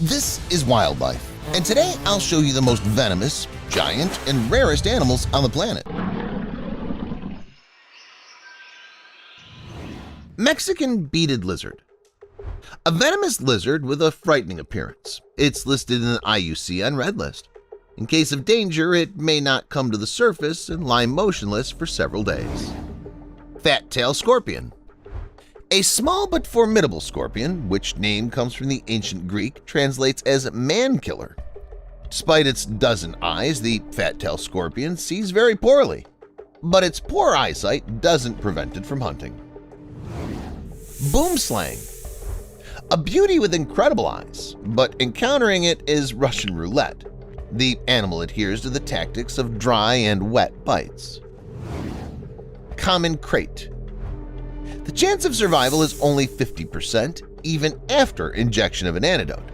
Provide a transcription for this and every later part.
This is Wildlife, and today I'll show you the most venomous, giant, and rarest animals on the planet. Mexican beaded lizard. A venomous lizard with a frightening appearance. It's listed in the IUCN Red List. In case of danger, it may not come to the surface and lie motionless for several days. Fat-tail scorpion. A small but formidable scorpion, which name comes from the ancient Greek, translates as man-killer. Despite its dozen eyes, the fat-tailed scorpion sees very poorly, but its poor eyesight doesn't prevent it from hunting. Boomslang. A beauty with incredible eyes, but encountering it is Russian roulette. The animal adheres to the tactics of dry and wet bites. Common krait. The chance of survival is only 50%, even after injection of an antidote.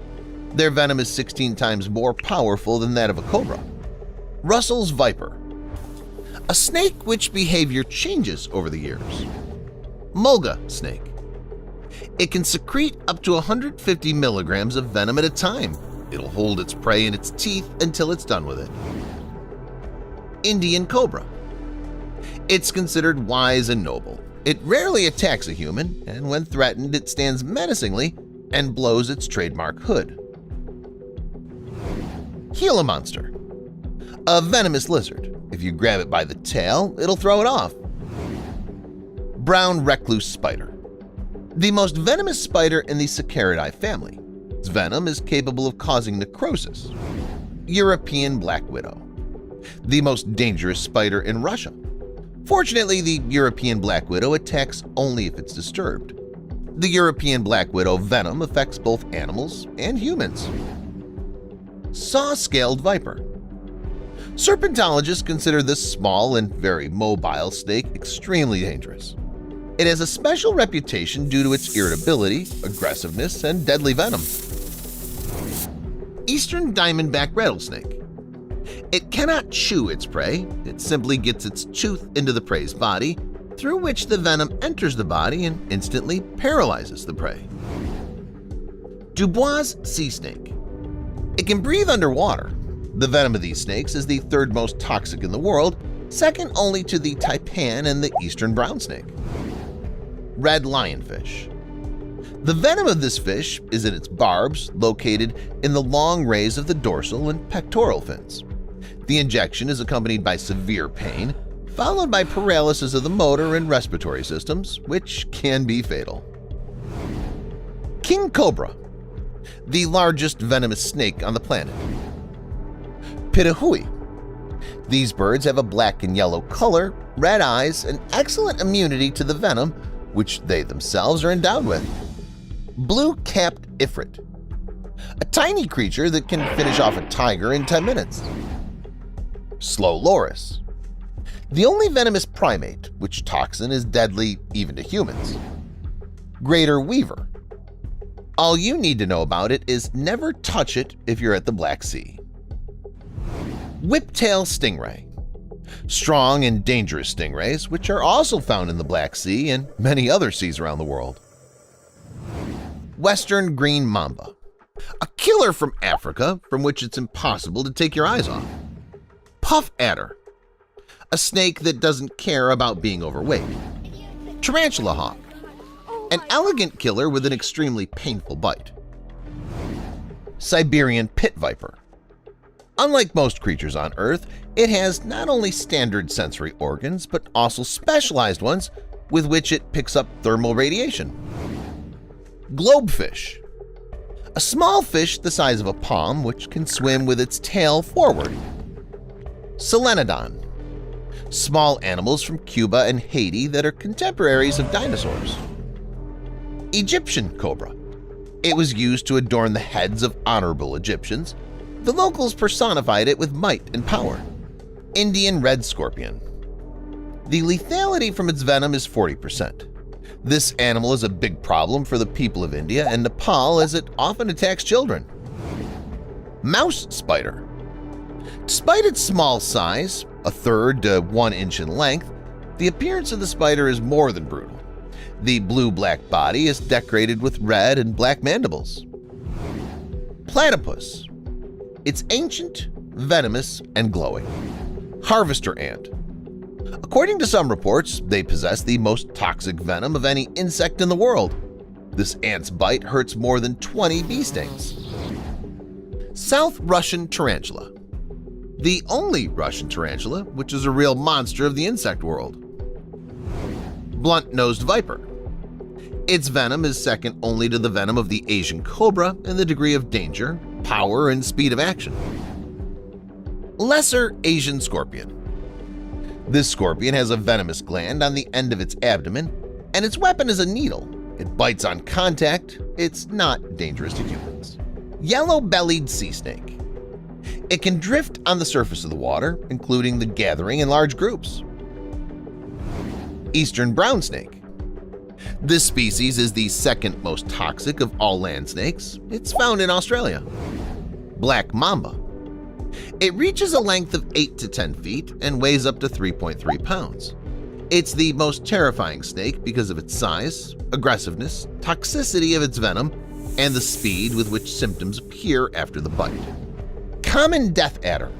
Their venom is 16 times more powerful than that of a cobra. Russell's viper. A snake which behavior changes over the years. Mulga snake. It can secrete up to 150 milligrams of venom at a time. It'll hold its prey in its teeth until it's done with it. Indian cobra. It's considered wise and noble. It rarely attacks a human, and when threatened, it stands menacingly and blows its trademark hood. Gila monster. A venomous lizard. If you grab it by the tail, it'll throw it off. Brown recluse spider. The most venomous spider in the Sicaridae family. Its venom is capable of causing necrosis. European black widow. The most dangerous spider in Russia. Fortunately, the European black widow attacks only if it's disturbed. The European black widow venom affects both animals and humans. Saw-scaled viper. Serpentologists consider this small and very mobile snake extremely dangerous. It has a special reputation due to its irritability, aggressiveness, and deadly venom. Eastern diamondback rattlesnake. It cannot chew its prey, it simply gets its tooth into the prey's body, through which the venom enters the body and instantly paralyzes the prey. Dubois sea snake. It can breathe underwater. The venom of these snakes is the third most toxic in the world, second only to the taipan and the eastern brown snake. Red lionfish. The venom of this fish is in its barbs located in the long rays of the dorsal and pectoral fins. The injection is accompanied by severe pain, followed by paralysis of the motor and respiratory systems, which can be fatal. King cobra. The largest venomous snake on the planet. Pitahui. These birds have a black and yellow color, red eyes, and excellent immunity to the venom, which they themselves are endowed with. Blue-capped ifrit. A tiny creature that can finish off a tiger in 10 minutes. Slow loris. The only venomous primate, which toxin is deadly even to humans. Greater weaver. All you need to know about it is never touch it if you're at the Black Sea. Whiptail stingray. Strong and dangerous stingrays, which are also found in the Black Sea and many other seas around the world. Western green mamba. A killer from Africa from which it's impossible to take your eyes off. Puff adder. A snake that doesn't care about being overweight. Tarantula hawk. An elegant killer with an extremely painful bite. Siberian pit viper. Unlike most creatures on Earth, it has not only standard sensory organs but also specialized ones with which it picks up thermal radiation. Globefish. A small fish the size of a palm which can swim with its tail forward. Solenodon. Small animals from Cuba and Haiti that are contemporaries of dinosaurs. Egyptian cobra. It was used to adorn the heads of honorable Egyptians. The locals personified it with might and power. Indian red scorpion. The lethality from its venom is 40%. This animal is a big problem for the people of India and Nepal as it often attacks children. Mouse spider. Despite its small size, a third to 1 inch in length, the appearance of the spider is more than brutal. The blue-black body is decorated with red and black mandibles. Platypus. It's ancient, venomous, and glowing. Harvester ant. According to some reports, they possess the most toxic venom of any insect in the world. This ant's bite hurts more than 20 bee stings. South Russian tarantula. The only Russian tarantula, which is a real monster of the insect world. Blunt-nosed viper. Its venom is second only to the venom of the Asian cobra in the degree of danger, power, and speed of action. Lesser Asian scorpion. This scorpion has a venomous gland on the end of its abdomen, and its weapon is a needle. It bites on contact. It's not dangerous to humans. Yellow-bellied sea snake. It can drift on the surface of the water, including the gathering in large groups. Eastern brown snake. This species is the second most toxic of all land snakes. It's found in Australia. Black mamba. It reaches a length of 8 to 10 feet and weighs up to 3.3 pounds. It's the most terrifying snake because of its size, aggressiveness, toxicity of its venom, and the speed with which symptoms appear after the bite. Common death adder.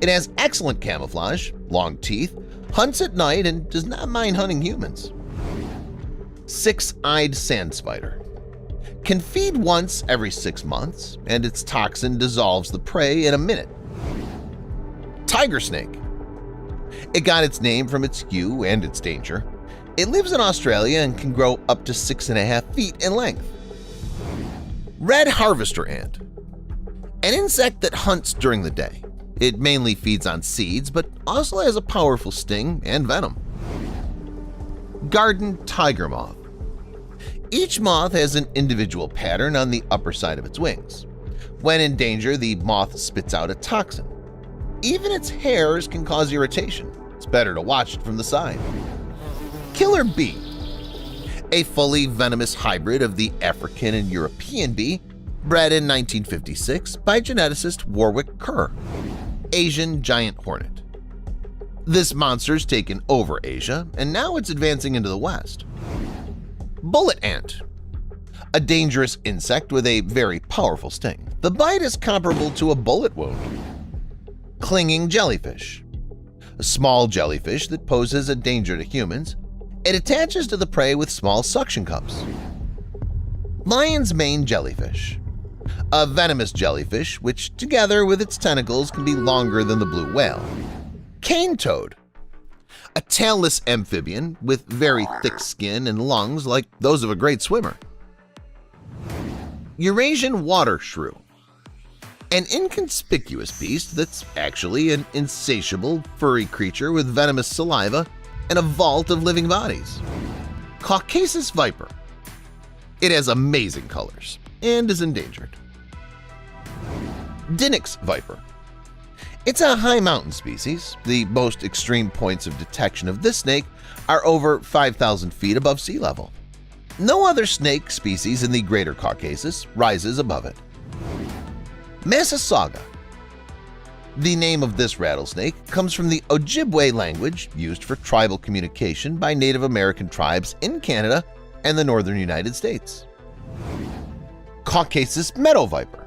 It has excellent camouflage, long teeth, hunts at night, and does not mind hunting humans. Six-eyed sand spider. Can feed once every 6 months, and its toxin dissolves the prey in a minute. Tiger snake. It got its name from its hue and its danger. It lives in Australia and can grow up to 6.5 feet in length. Red harvester ant. An insect that hunts during the day. It mainly feeds on seeds, but also has a powerful sting and venom. Garden tiger moth. Each moth has an individual pattern on the upper side of its wings. When in danger, the moth spits out a toxin. Even its hairs can cause irritation. It's better to watch it from the side. Killer bee. A fully venomous hybrid of the African and European bee, bred in 1956 by geneticist Warwick Kerr. Asian giant hornet. This monster's taken over Asia, and now it's advancing into the West. Bullet ant. A dangerous insect with a very powerful sting. The bite is comparable to a bullet wound. Clinging jellyfish. A small jellyfish that poses a danger to humans. It attaches to the prey with small suction cups. Lion's mane jellyfish. A venomous jellyfish which, together with its tentacles, can be longer than the blue whale. Cane toad. A tailless amphibian with very thick skin and lungs like those of a great swimmer. Eurasian water shrew. An inconspicuous beast that's actually an insatiable, furry creature with venomous saliva and a vault of living bodies. Caucasus viper. It has amazing colors and is endangered. Dinix viper. It's a high mountain species. The most extreme points of detection of this snake are over 5,000 feet above sea level. No other snake species in the Greater Caucasus rises above it. Massasauga. The name of this rattlesnake comes from the Ojibwe language used for tribal communication by Native American tribes in Canada and the northern United States. Caucasus meadow viper.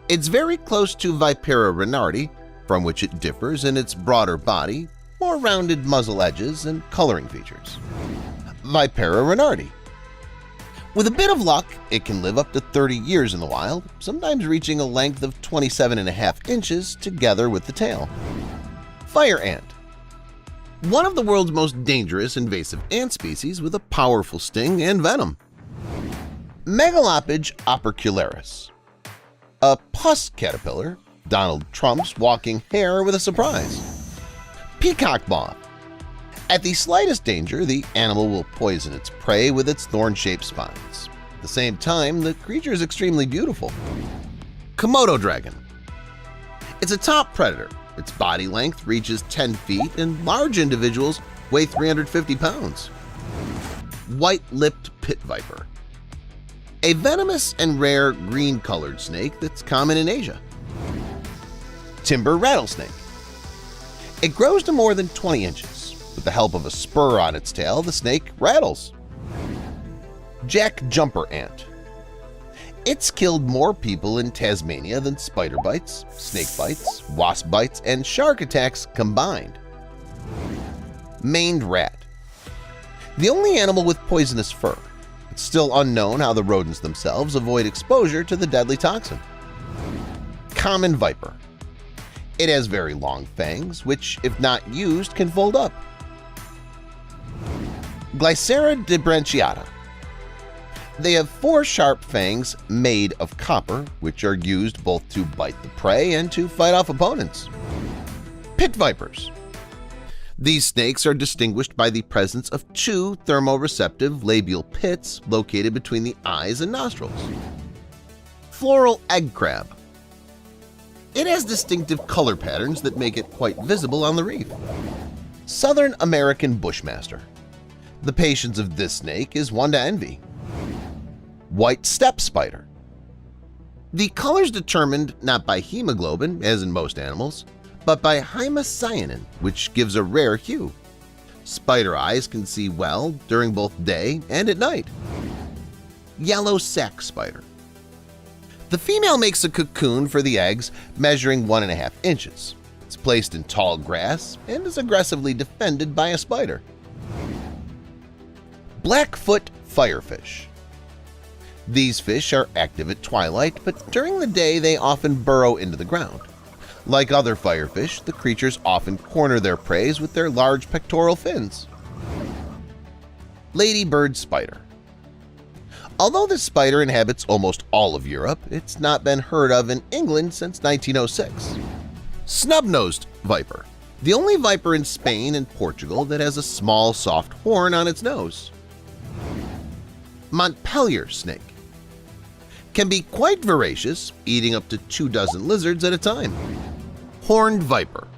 It's very close to Vipera renardi, from which it differs in its broader body, more rounded muzzle edges, and coloring features. Vipera renardi. With a bit of luck, it can live up to 30 years in the wild, sometimes reaching a length of 27.5 inches together with the tail. Fire ant. One of the world's most dangerous invasive ant species with a powerful sting and venom. Megalopage opercularis. A pus caterpillar, Donald Trump's walking hare with a surprise. Peacock moth. At the slightest danger, the animal will poison its prey with its thorn-shaped spines. At the same time, the creature is extremely beautiful. Komodo dragon. It's a top predator. Its body length reaches 10 feet and large individuals weigh 350 pounds. White-lipped pit viper. A venomous and rare green-colored snake that's common in Asia. Timber rattlesnake. It grows to more than 20 inches. With the help of a spur on its tail, the snake rattles. Jack jumper ant. It's killed more people in Tasmania than spider bites, snake bites, wasp bites, and shark attacks combined. Maned rat. The only animal with poisonous fur. It's still unknown how the rodents themselves avoid exposure to the deadly toxin. Common viper. It has very long fangs, which, if not used, can fold up. Glycera debranchiata. They have 4 sharp fangs made of copper, which are used both to bite the prey and to fight off opponents. Pit vipers. These snakes are distinguished by the presence of 2 thermoreceptive labial pits located between the eyes and nostrils. Floral egg crab. It has distinctive color patterns that make it quite visible on the reef. Southern American bushmaster. The patience of this snake is one to envy. White steppe spider. The color is determined not by hemoglobin, as in most animals, but by hemocyanin, which gives a rare hue. Spider eyes can see well during both day and at night. Yellow sac spider. The female makes a cocoon for the eggs measuring 1.5 inches. It's placed in tall grass and is aggressively defended by a spider. Blackfoot firefish. These fish are active at twilight, but during the day they often burrow into the ground. Like other firefish, the creatures often corner their prey with their large pectoral fins. Ladybird spider. Although this spider inhabits almost all of Europe, it's not been heard of in England since 1906. Snub-nosed viper. The only viper in Spain and Portugal that has a small, soft horn on its nose. Montpelier snake. Can be quite voracious, eating up to 24 lizards at a time. Horned viper.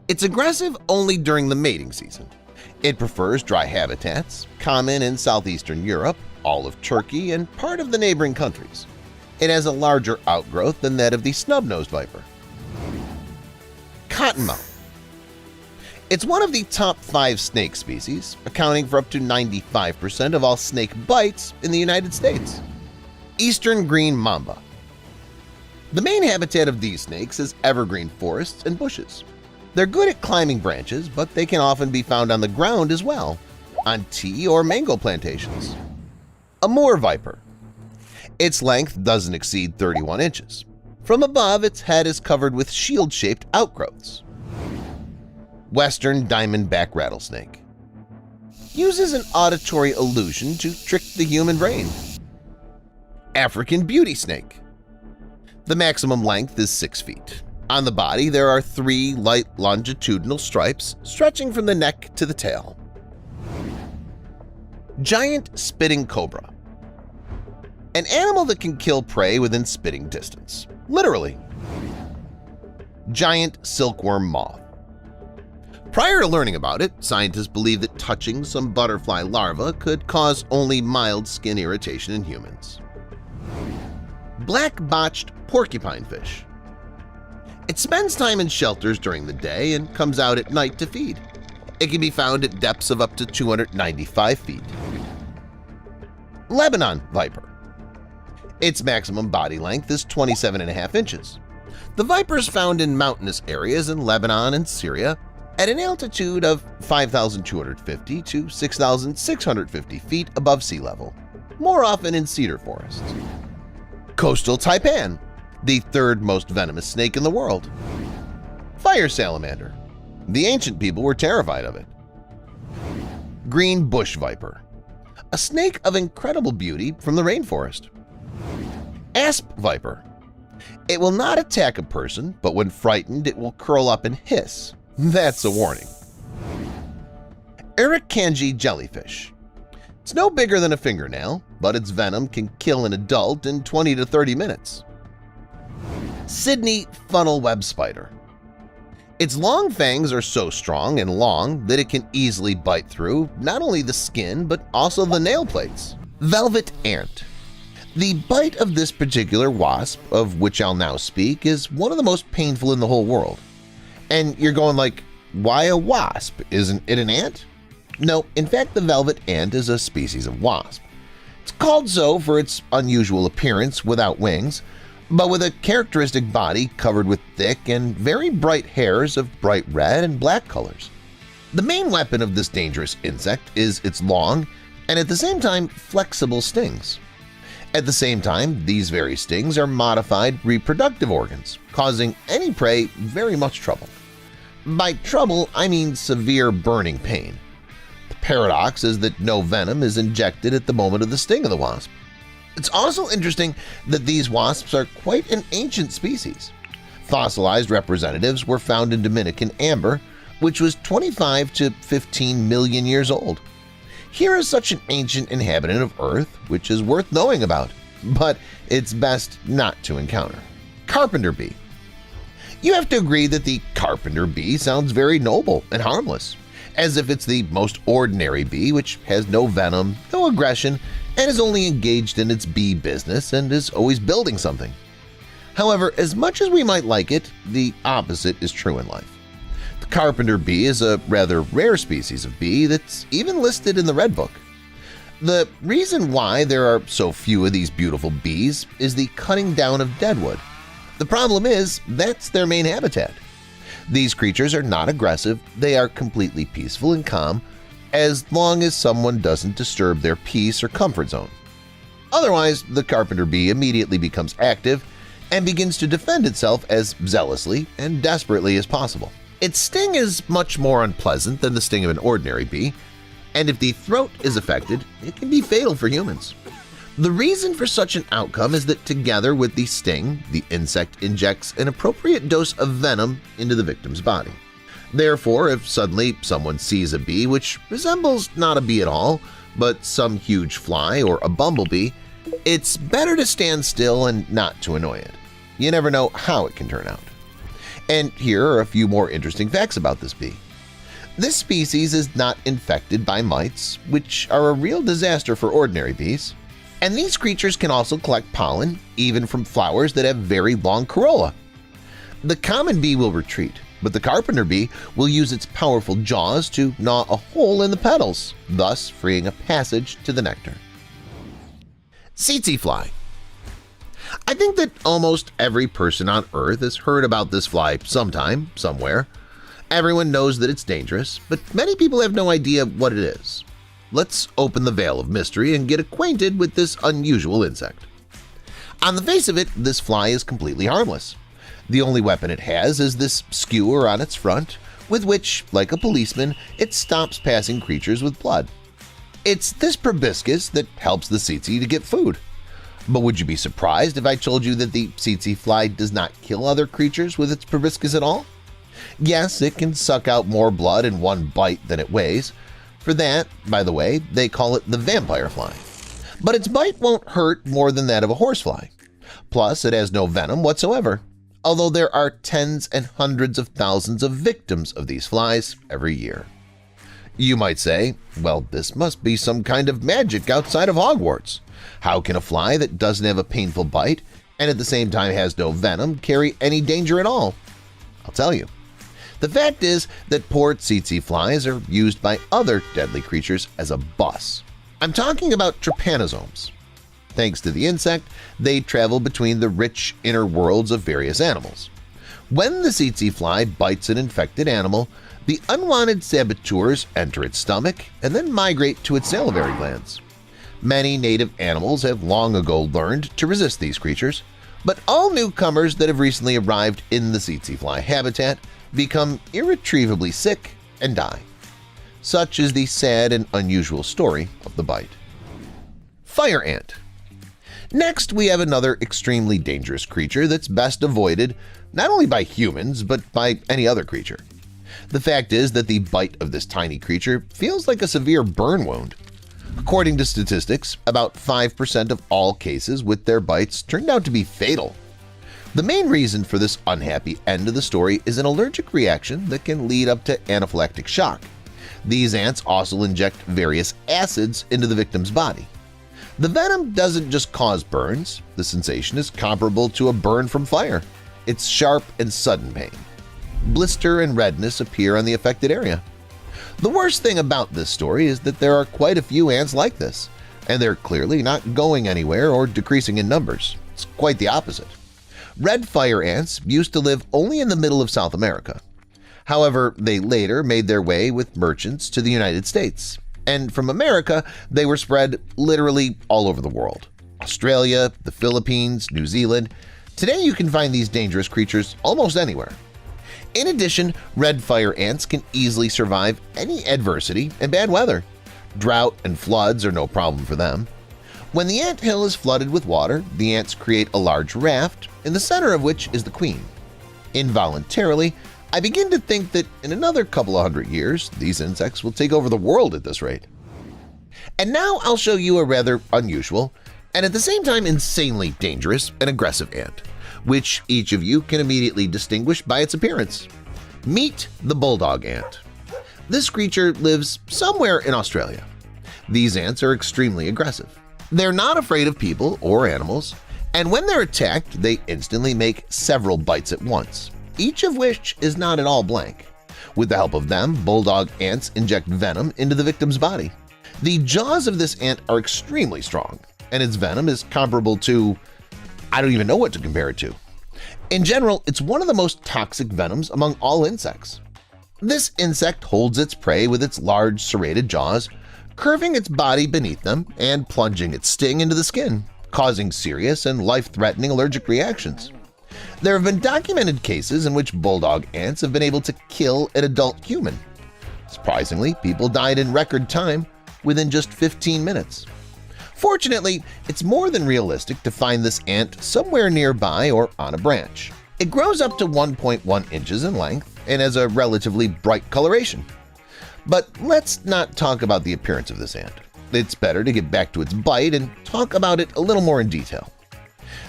It's aggressive only during the mating season. It prefers dry habitats, common in southeastern Europe, all of Turkey, and part of the neighboring countries. It has a larger outgrowth than that of the snub-nosed viper. Cottonmouth. It's one of the top 5 snake species, accounting for up to 95% of all snake bites in the United States. Eastern green mamba. The main habitat of these snakes is evergreen forests and bushes. They're good at climbing branches, but they can often be found on the ground as well, on tea or mango plantations. Amur viper. Its length doesn't exceed 31 inches. From above, its head is covered with shield-shaped outgrowths. Western diamondback rattlesnake. Uses an auditory illusion to trick the human brain. African beauty snake. The maximum length is 6 feet. On the body, there are 3 light longitudinal stripes stretching from the neck to the tail. Giant spitting cobra. An animal that can kill prey within spitting distance. Literally. Giant silkworm moth. Prior to learning about it, scientists believed that touching some butterfly larvae could cause only mild skin irritation in humans. Black-botched porcupine fish. It spends time in shelters during the day and comes out at night to feed. It can be found at depths of up to 295 feet. Lebanon viper. Its maximum body length is 27.5 inches. The viper is found in mountainous areas in Lebanon and Syria at an altitude of 5,250 to 6,650 feet above sea level, more often in cedar forests. Coastal taipan, the 3rd most venomous snake in the world. Fire salamander. The ancient people were terrified of it. Green bush viper. A snake of incredible beauty from the rainforest. Asp viper. It will not attack a person, but when frightened it will curl up and hiss. That's a warning. Irukandji jellyfish. It's no bigger than a fingernail, but its venom can kill an adult in 20 to 30 minutes. Sydney funnel web spider. Its long fangs are so strong and long that it can easily bite through not only the skin but also the nail plates. Velvet ant. The bite of this particular wasp, of which I'll now speak, is one of the most painful in the whole world. And you're going like, why a wasp? Isn't it an ant? No, in fact the velvet ant is a species of wasp. It's called so for its unusual appearance without wings, but with a characteristic body covered with thick and very bright hairs of bright red and black colors. The main weapon of this dangerous insect is its long and at the same time flexible stings. At the same time, these very stings are modified reproductive organs, causing any prey very much trouble. By trouble, I mean severe burning pain. The paradox is that no venom is injected at the moment of the sting of the wasp. It's also interesting that these wasps are quite an ancient species. Fossilized representatives were found in Dominican amber, which was 25 to 15 million years old. Here is such an ancient inhabitant of Earth, which is worth knowing about, but it's best not to encounter. Carpenter bee. You have to agree that the carpenter bee sounds very noble and harmless, as if it's the most ordinary bee which has no venom, no aggression, and is only engaged in its bee business and is always building something. However, as much as we might like it, the opposite is true in life. The carpenter bee is a rather rare species of bee that's even listed in the Red Book. The reason why there are so few of these beautiful bees is the cutting down of deadwood. The problem is that's their main habitat. These creatures are not aggressive, they are completely peaceful and calm as long as someone doesn't disturb their peace or comfort zone. Otherwise, the carpenter bee immediately becomes active and begins to defend itself as zealously and desperately as possible. Its sting is much more unpleasant than the sting of an ordinary bee, and if the throat is affected, it can be fatal for humans. The reason for such an outcome is that together with the sting, the insect injects an appropriate dose of venom into the victim's body. Therefore, if suddenly someone sees a bee which resembles not a bee at all, but some huge fly or a bumblebee, it's better to stand still and not to annoy it. You never know how it can turn out. And here are a few more interesting facts about this bee. This species is not infected by mites, which are a real disaster for ordinary bees. And these creatures can also collect pollen, even from flowers that have very long corolla. The common bee will retreat, but the carpenter bee will use its powerful jaws to gnaw a hole in the petals, thus freeing a passage to the nectar. Tsetse fly. I think that almost every person on Earth has heard about this fly sometime, somewhere. Everyone knows that it's dangerous, but many people have no idea what it is. Let's open the veil of mystery and get acquainted with this unusual insect. On the face of it, this fly is completely harmless. The only weapon it has is this skewer on its front, with which, like a policeman, it stops passing creatures with blood. It's this proboscis that helps the tsetse to get food. But would you be surprised if I told you that the tsetse fly does not kill other creatures with its proboscis at all? Yes, it can suck out more blood in one bite than it weighs. For that, by the way, they call it the vampire fly. But its bite won't hurt more than that of a horsefly. Plus, it has no venom whatsoever, although there are tens and hundreds of thousands of victims of these flies every year. You might say, well, this must be some kind of magic outside of Hogwarts. How can a fly that doesn't have a painful bite and at the same time has no venom carry any danger at all? I'll tell you. The fact is that poor tsetse flies are used by other deadly creatures as a bus. I'm talking about trypanosomes. Thanks to the insect, they travel between the rich inner worlds of various animals. When the tsetse fly bites an infected animal, the unwanted saboteurs enter its stomach and then migrate to its salivary glands. Many native animals have long ago learned to resist these creatures, but all newcomers that have recently arrived in the tsetse fly habitat become irretrievably sick and die. Such is the sad and unusual story of the bite. Fire ant. Next, we have another extremely dangerous creature that's best avoided not only by humans but by any other creature. The fact is that the bite of this tiny creature feels like a severe burn wound. According to statistics, about 5% of all cases with their bites turned out to be fatal. The main reason for this unhappy end of the story is an allergic reaction that can lead up to anaphylactic shock. These ants also inject various acids into the victim's body. The venom doesn't just cause burns. The sensation is comparable to a burn from fire. It's sharp and sudden pain. Blister and redness appear on the affected area. The worst thing about this story is that there are quite a few ants like this. and they're clearly not going anywhere or decreasing in numbers. It's quite the opposite. Red fire ants used to live only in the middle of South America. However, they later made their way with merchants to the United States, and from America they were spread literally all over the world. Australia, the Philippines, New Zealand. Today you can find these dangerous creatures almost anywhere. In addition, red fire ants can easily survive any adversity and bad weather. Drought and floods are no problem for them. When the anthill is flooded with water, the ants create a large raft, in the center of which is the queen. Involuntarily, I begin to think that in another couple of hundred years, these insects will take over the world at this rate. And now I'll show you a rather unusual, and at the same time insanely dangerous and aggressive ant, which each of you can immediately distinguish by its appearance. Meet the bulldog ant. This creature lives somewhere in Australia. These ants are extremely aggressive. They're not afraid of people or animals, and when they're attacked, they instantly make several bites at once, each of which is not at all blank. With the help of them, bulldog ants inject venom into the victim's body. The jaws of this ant are extremely strong, and its venom is comparable to… I don't even know what to compare it to. In general, it's one of the most toxic venoms among all insects. This insect holds its prey with its large serrated jaws, curving its body beneath them and plunging its sting into the skin, causing serious and life-threatening allergic reactions. There have been documented cases in which bulldog ants have been able to kill an adult human. Surprisingly, people died in record time within just 15 minutes. Fortunately, it's more than realistic to find this ant somewhere nearby or on a branch. It grows up to 1.1 inches in length and has a relatively bright coloration. But let's not talk about the appearance of this ant. It's better to get back to its bite and talk about it a little more in detail.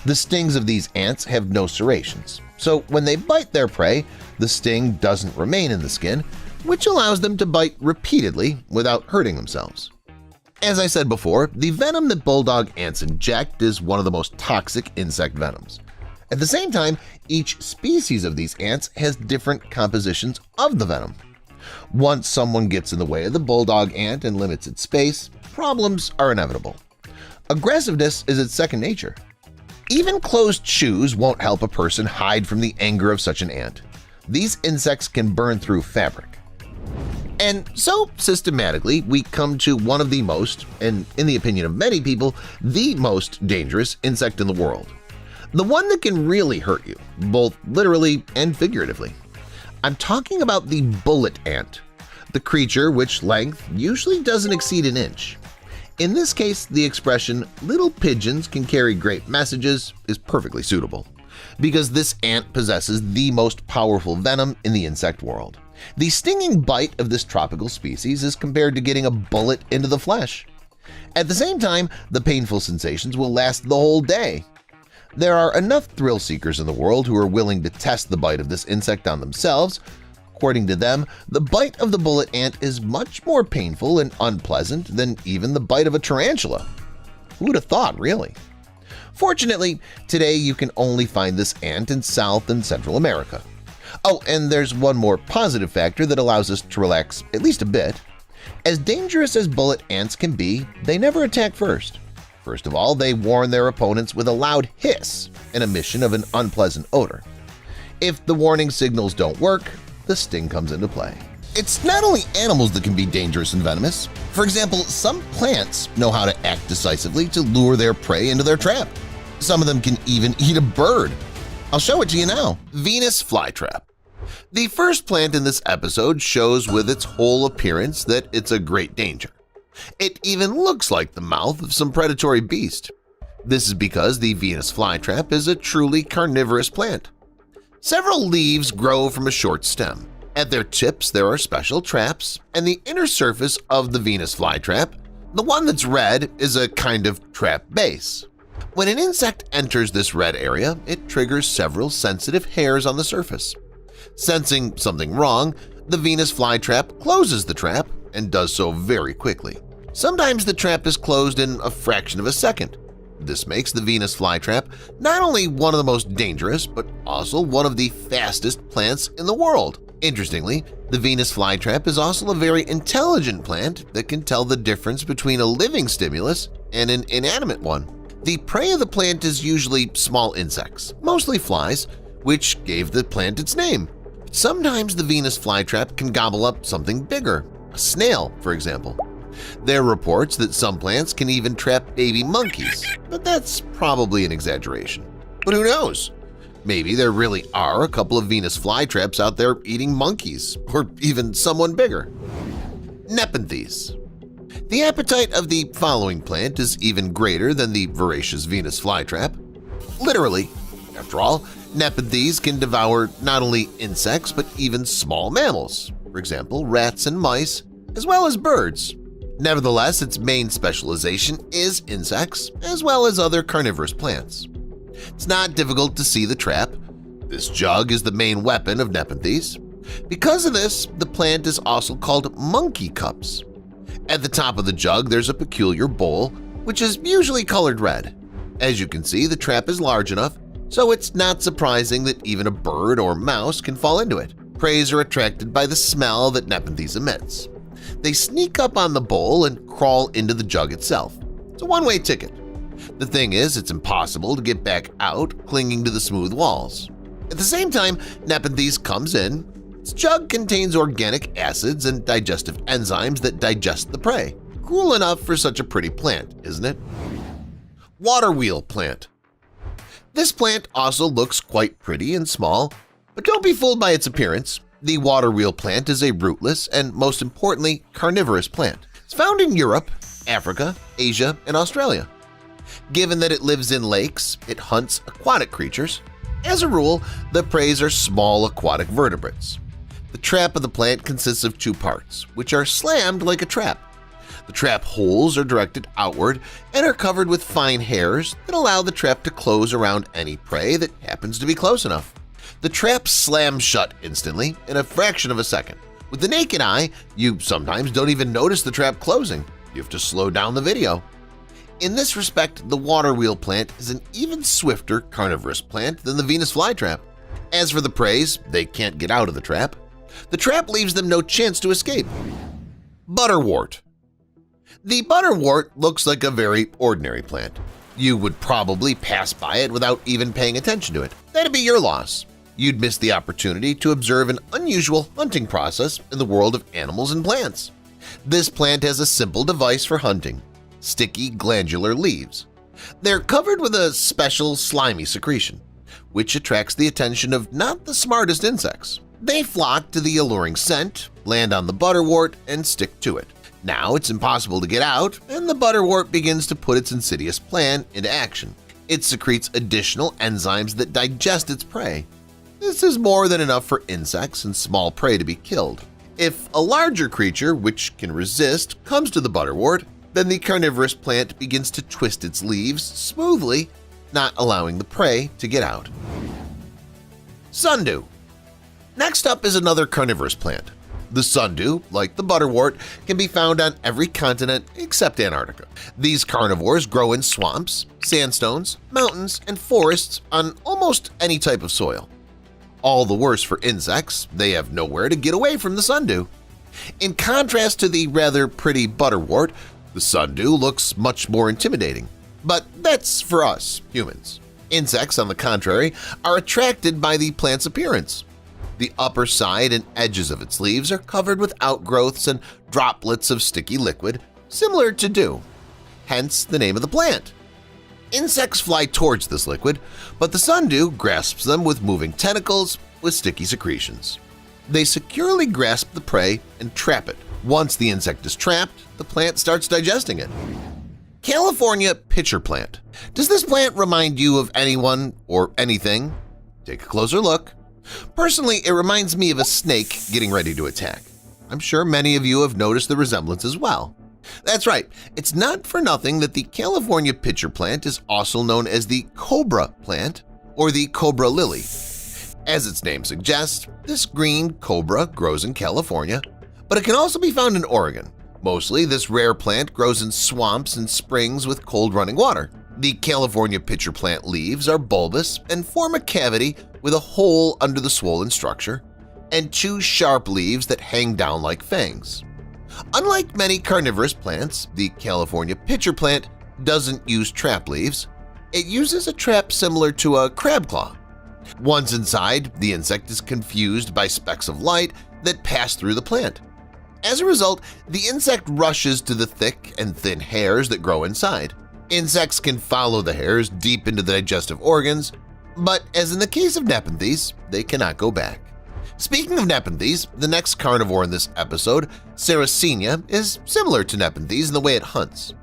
The stings of these ants have no serrations, so when they bite their prey, the sting doesn't remain in the skin, which allows them to bite repeatedly without hurting themselves. As I said before, the venom that bulldog ants inject is one of the most toxic insect venoms. At the same time, each species of these ants has different compositions of the venom. Once someone gets in the way of the bulldog ant and limits its space, problems are inevitable. Aggressiveness is its second nature. Even closed shoes won't help a person hide from the anger of such an ant. These insects can burn through fabric. And so, systematically, we come to one of the most, and in the opinion of many people, the most dangerous insect in the world. The one that can really hurt you, both literally and figuratively. I'm talking about the bullet ant, the creature which length usually doesn't exceed an inch. In this case, the expression "little pigeons can carry great messages" is perfectly suitable, because this ant possesses the most powerful venom in the insect world. The stinging bite of this tropical species is compared to getting a bullet into the flesh. At the same time, the painful sensations will last the whole day. There are enough thrill seekers in the world who are willing to test the bite of this insect on themselves. According to them, the bite of the bullet ant is much more painful and unpleasant than even the bite of a tarantula. Who would have thought, really? Fortunately, today you can only find this ant in South and Central America. Oh, and there's one more positive factor that allows us to relax at least a bit. As dangerous as bullet ants can be, they never attack first. First of all, they warn their opponents with a loud hiss, an emission of an unpleasant odor. If the warning signals don't work, the sting comes into play. It's not only animals that can be dangerous and venomous. For example, some plants know how to act decisively to lure their prey into their trap. Some of them can even eat a bird. I'll show it to you now. Venus flytrap. The first plant in this episode shows with its whole appearance that it's a great danger. It even looks like the mouth of some predatory beast. This is because the Venus flytrap is a truly carnivorous plant. Several leaves grow from a short stem. At their tips there are special traps, and the inner surface of the Venus flytrap, the one that's red, is a kind of trap base. When an insect enters this red area, it triggers several sensitive hairs on the surface. Sensing something wrong, the Venus flytrap closes the trap and does so very quickly. Sometimes the trap is closed in a fraction of a second. This makes the Venus flytrap not only one of the most dangerous, but also one of the fastest plants in the world. Interestingly, the Venus flytrap is also a very intelligent plant that can tell the difference between a living stimulus and an inanimate one. The prey of the plant is usually small insects, mostly flies, which gave the plant its name. Sometimes the Venus flytrap can gobble up something bigger, a snail, for example. There are reports that some plants can even trap baby monkeys, but that's probably an exaggeration. But who knows? Maybe there really are a couple of Venus flytraps out there eating monkeys, or even someone bigger. Nepenthes. The appetite of the following plant is even greater than the voracious Venus flytrap. Literally, after all, Nepenthes can devour not only insects but even small mammals, for example rats and mice, as well as birds. Nevertheless, its main specialization is insects, as well as other carnivorous plants. It's not difficult to see the trap. This jug is the main weapon of Nepenthes. Because of this, the plant is also called monkey cups. At the top of the jug, there's a peculiar bowl, which is usually colored red. As you can see, the trap is large enough, so it's not surprising that even a bird or mouse can fall into it. Preys are attracted by the smell that Nepenthes emits. They sneak up on the bowl and crawl into the jug itself. It's a one-way ticket. The thing is, it's impossible to get back out clinging to the smooth walls. At the same time, Nepenthes comes in. Its jug contains organic acids and digestive enzymes that digest the prey. Cool enough for such a pretty plant, isn't it? Water wheel plant. This plant also looks quite pretty and small, but don't be fooled by its appearance. The water wheel plant is a rootless and, most importantly, carnivorous plant. It's found in Europe, Africa, Asia, and Australia. Given that it lives in lakes, it hunts aquatic creatures. As a rule, the preys are small aquatic vertebrates. The trap of the plant consists of two parts, which are slammed like a trap. The trap holes are directed outward and are covered with fine hairs that allow the trap to close around any prey that happens to be close enough. The trap slams shut instantly in a fraction of a second. With the naked eye, you sometimes don't even notice the trap closing. You have to slow down the video. In this respect, the water wheel plant is an even swifter carnivorous plant than the Venus flytrap. As for the preys, they can't get out of the trap. The trap leaves them no chance to escape. Butterwort. The butterwort looks like a very ordinary plant. You would probably pass by it without even paying attention to it. That'd be your loss. You'd miss the opportunity to observe an unusual hunting process in the world of animals and plants. This plant has a simple device for hunting: sticky glandular leaves. They're covered with a special slimy secretion, which attracts the attention of not the smartest insects. They flock to the alluring scent, land on the butterwort, and stick to it. Now it's impossible to get out, and the butterwort begins to put its insidious plan into action. It secretes additional enzymes that digest its prey. This is more than enough for insects and small prey to be killed. If a larger creature, which can resist, comes to the butterwort, then the carnivorous plant begins to twist its leaves smoothly, not allowing the prey to get out. Sundew. Next up is another carnivorous plant. The sundew, like the butterwort, can be found on every continent except Antarctica. These carnivores grow in swamps, sandstones, mountains, and forests on almost any type of soil. All the worse for insects, they have nowhere to get away from the sundew. In contrast to the rather pretty butterwort, the sundew looks much more intimidating. But that's for us, humans. Insects, on the contrary, are attracted by the plant's appearance. The upper side and edges of its leaves are covered with outgrowths and droplets of sticky liquid, similar to dew, hence the name of the plant. Insects fly towards this liquid, but the sundew grasps them with moving tentacles with sticky secretions. They securely grasp the prey and trap it. Once the insect is trapped, the plant starts digesting it. California pitcher plant. Does this plant remind you of anyone or anything? Take a closer look. Personally, it reminds me of a snake getting ready to attack. I'm sure many of you have noticed the resemblance as well. That's right, it's not for nothing that the California pitcher plant is also known as the cobra plant or the cobra lily. As its name suggests, this green cobra grows in California, but it can also be found in Oregon. Mostly, this rare plant grows in swamps and springs with cold running water. The California pitcher plant leaves are bulbous and form a cavity with a hole under the swollen structure. and 2 sharp leaves that hang down like fangs. Unlike many carnivorous plants, the California pitcher plant doesn't use trap leaves. It uses a trap similar to a crab claw. Once inside, the insect is confused by specks of light that pass through the plant. As a result, the insect rushes to the thick and thin hairs that grow inside. Insects can follow the hairs deep into the digestive organs, but as in the case of Nepenthes, they cannot go back. Speaking of Nepenthes, the next carnivore in this episode, Sarracenia, is similar to Nepenthes in the way it hunts.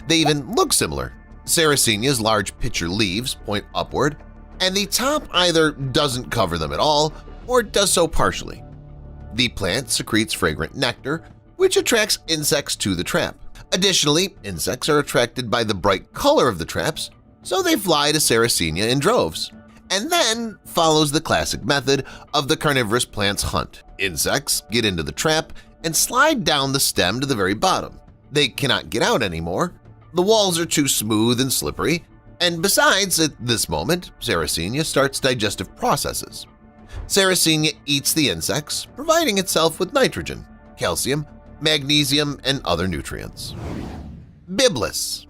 They even look similar. Sarracenia's large pitcher leaves point upward, and the top either doesn't cover them at all or does so partially. The plant secretes fragrant nectar, which attracts insects to the trap. Additionally, insects are attracted by the bright color of the traps, so they fly to Sarracenia in droves. And then follows the classic method of the carnivorous plant's hunt. Insects get into the trap and slide down the stem to the very bottom. They cannot get out anymore. The walls are too smooth and slippery, and besides, at this moment, Sarracenia starts digestive processes. Sarracenia eats the insects, providing itself with nitrogen, calcium, magnesium, and other nutrients. Biblis.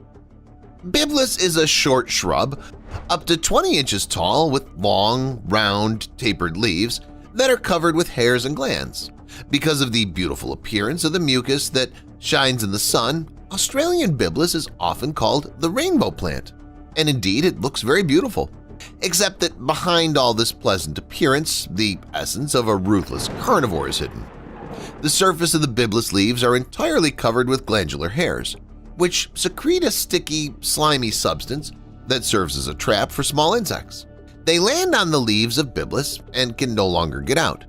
Biblis is a short shrub up to 20 inches tall with long, round, tapered leaves that are covered with hairs and glands. Because of the beautiful appearance of the mucus that shines in the sun, Australian Biblis is often called the rainbow plant, and indeed it looks very beautiful. Except that behind all this pleasant appearance, the essence of a ruthless carnivore is hidden. The surface of the Biblis leaves are entirely covered with glandular hairs, which secrete a sticky, slimy substance that serves as a trap for small insects. They land on the leaves of Biblis and can no longer get out.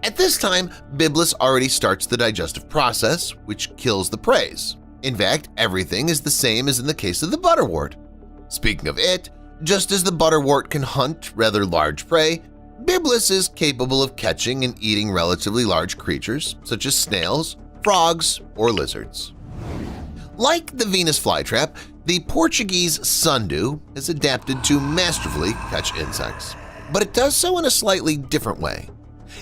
At this time, Biblis already starts the digestive process, which kills the prey. In fact, everything is the same as in the case of the butterwort. Speaking of it, just as the butterwort can hunt rather large prey, Biblis is capable of catching and eating relatively large creatures such as snails, frogs, or lizards. Like the Venus flytrap, the Portuguese sundew is adapted to masterfully catch insects, but it does so in a slightly different way.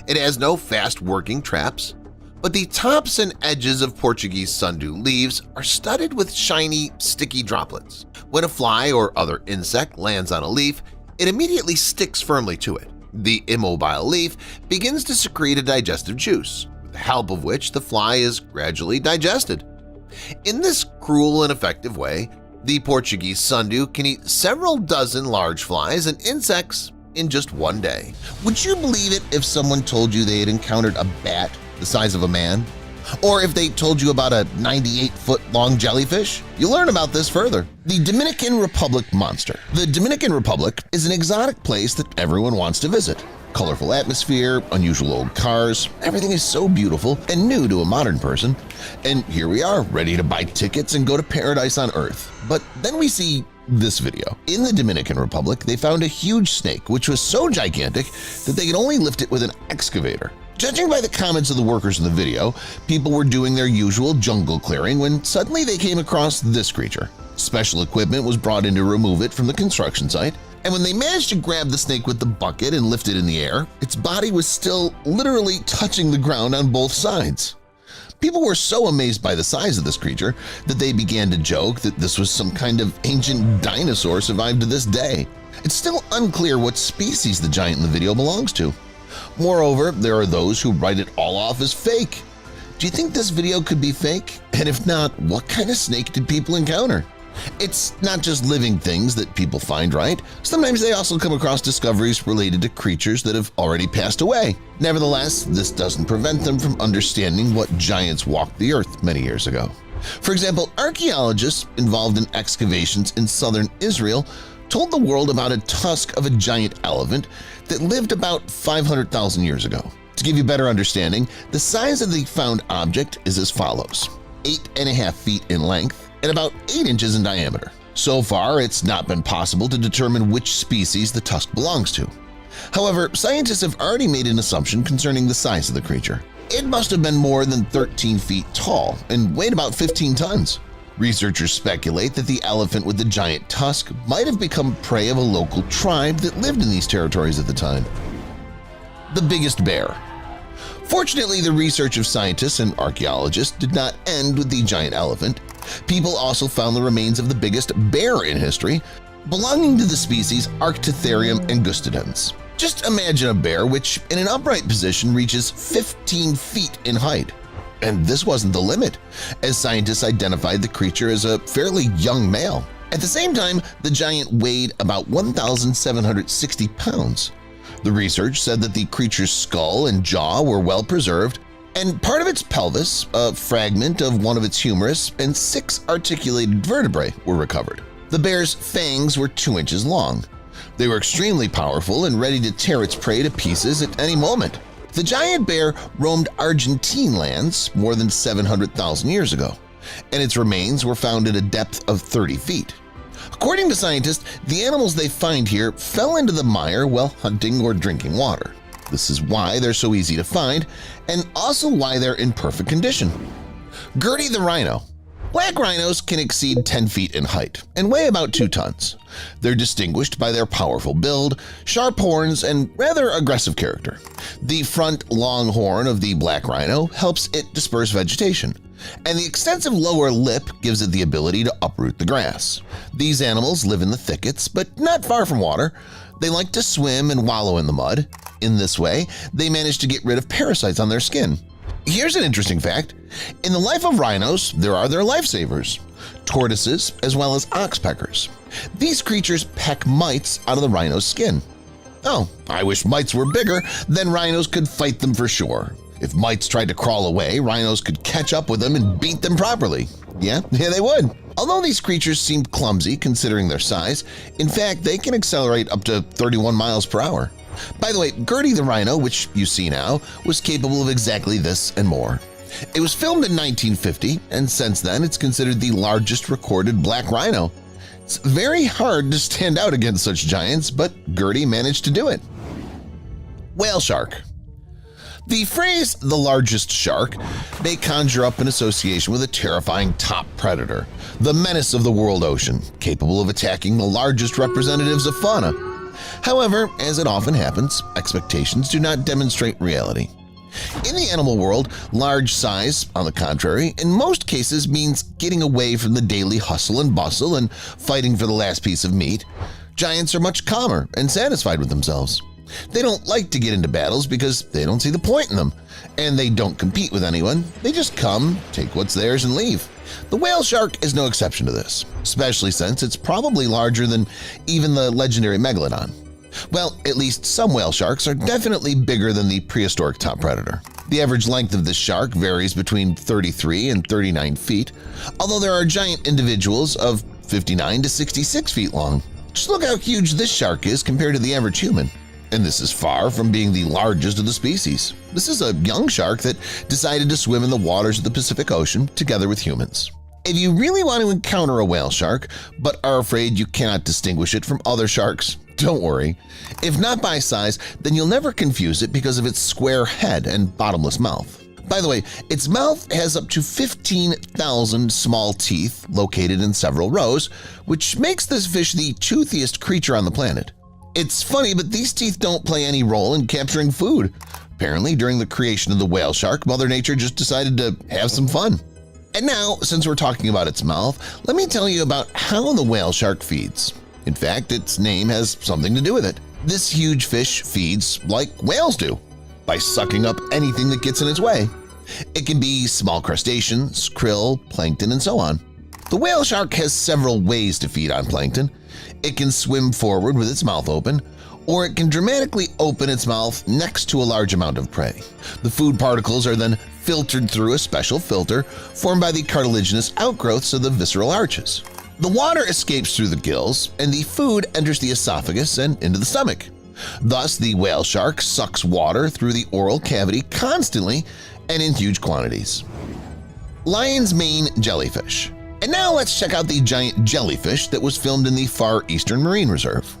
It has no fast-working traps, but the tops and edges of Portuguese sundew leaves are studded with shiny, sticky droplets. When a fly or other insect lands on a leaf, it immediately sticks firmly to it. The immobile leaf begins to secrete a digestive juice, with the help of which the fly is gradually digested. In this cruel and effective way, the Portuguese sundew can eat several dozen large flies and insects in just one day. Would you believe it if someone told you they had encountered a bat the size of a man? Or if they told you about a 98-foot-long jellyfish? You'll learn about this further. The Dominican Republic monster. The Dominican Republic is an exotic place that everyone wants to visit. Colorful atmosphere, unusual old cars, everything is so beautiful and new to a modern person. And here we are, ready to buy tickets and go to paradise on Earth. But then we see this video. In the Dominican Republic, they found a huge snake which was so gigantic that they could only lift it with an excavator. Judging by the comments of the workers in the video, people were doing their usual jungle clearing when suddenly they came across this creature. Special equipment was brought in to remove it from the construction site, and when they managed to grab the snake with the bucket and lift it in the air, its body was still literally touching the ground on both sides. People were so amazed by the size of this creature that they began to joke that this was some kind of ancient dinosaur survived to this day. It's still unclear what species the giant in the video belongs to. Moreover, there are those who write it all off as fake. Do you think this video could be fake? And if not, what kind of snake did people encounter? It's not just living things that people find, right? Sometimes they also come across discoveries related to creatures that have already passed away. Nevertheless, this doesn't prevent them from understanding what giants walked the earth many years ago. For example, archaeologists involved in excavations in southern Israel told the world about a tusk of a giant elephant that lived about 500,000 years ago. To give you a better understanding, the size of the found object is as follows: 8.5 feet in length and about 8 inches in diameter. So far, it's not been possible to determine which species the tusk belongs to. However, scientists have already made an assumption concerning the size of the creature. It must have been more than 13 feet tall and weighed about 15 tons. Researchers speculate that the elephant with the giant tusk might have become prey of a local tribe that lived in these territories at the time. The biggest bear. Fortunately, the research of scientists and archaeologists did not end with the giant elephant. People also found the remains of the biggest bear in history, belonging to the species Arctotherium angustidens. Just imagine a bear which, in an upright position, reaches 15 feet in height. And this wasn't the limit, as scientists identified the creature as a fairly young male. At the same time, the giant weighed about 1,760 pounds. The research said that the creature's skull and jaw were well preserved, and part of its pelvis, a fragment of one of its humerus, and 6 articulated vertebrae were recovered. The bear's fangs were 2 inches long. They were extremely powerful and ready to tear its prey to pieces at any moment. The giant bear roamed Argentine lands more than 700,000 years ago, and its remains were found at a depth of 30 feet. According to scientists, the animals they find here fell into the mire while hunting or drinking water. This is why they're so easy to find, and also why they're in perfect condition. Gertie the rhino. Black rhinos can exceed 10 feet in height and weigh about 2 tons. They're distinguished by their powerful build, sharp horns, and rather aggressive character. The front long horn of the black rhino helps it disperse vegetation, and the extensive lower lip gives it the ability to uproot the grass. These animals live in the thickets, but not far from water. They like to swim and wallow in the mud. In this way, they manage to get rid of parasites on their skin. Here's an interesting fact. In the life of rhinos, there are their lifesavers, tortoises as well as oxpeckers. These creatures peck mites out of the rhino's skin. Oh, I wish mites were bigger, then rhinos could fight them for sure. If mites tried to crawl away, rhinos could catch up with them and beat them properly. Yeah, they would. Although these creatures seem clumsy considering their size, in fact, they can accelerate up to 31 miles per hour. By the way, Gertie the rhino, which you see now, was capable of exactly this and more. It was filmed in 1950, and since then it's considered the largest recorded black rhino. It's very hard to stand out against such giants, but Gertie managed to do it. Whale shark. The phrase "the largest shark" may conjure up an association with a terrifying top predator, the menace of the world ocean, capable of attacking the largest representatives of fauna. However, as it often happens, expectations do not demonstrate reality. In the animal world, large size, on the contrary, in most cases means getting away from the daily hustle and bustle and fighting for the last piece of meat. Giants are much calmer and satisfied with themselves. They don't like to get into battles because they don't see the point in them, and they don't compete with anyone. They just come, take what's theirs, and leave. The whale shark is no exception to this, especially since it's probably larger than even the legendary megalodon. Well, at least some whale sharks are definitely bigger than the prehistoric top predator. The average length of this shark varies between 33 and 39 feet, although there are giant individuals of 59 to 66 feet long. Just look how huge this shark is compared to the average human. And this is far from being the largest of the species. This is a young shark that decided to swim in the waters of the Pacific Ocean together with humans. If you really want to encounter a whale shark, but are afraid you cannot distinguish it from other sharks, don't worry. If not by size, then you'll never confuse it because of its square head and bottomless mouth. By the way, its mouth has up to 15,000 small teeth located in several rows, which makes this fish the toothiest creature on the planet. It's funny, but these teeth don't play any role in capturing food. Apparently, during the creation of the whale shark, Mother Nature just decided to have some fun. And now, since we're talking about its mouth, let me tell you about how the whale shark feeds. In fact, its name has something to do with it. This huge fish feeds like whales do, by sucking up anything that gets in its way. It can be small crustaceans, krill, plankton, and so on. The whale shark has several ways to feed on plankton. It can swim forward with its mouth open, or it can dramatically open its mouth next to a large amount of prey. The food particles are then filtered through a special filter formed by the cartilaginous outgrowths of the visceral arches. The water escapes through the gills, and the food enters the esophagus and into the stomach. Thus, the whale shark sucks water through the oral cavity constantly and in huge quantities. Lion's mane jellyfish. And now let's check out the giant jellyfish that was filmed in the Far Eastern Marine Reserve.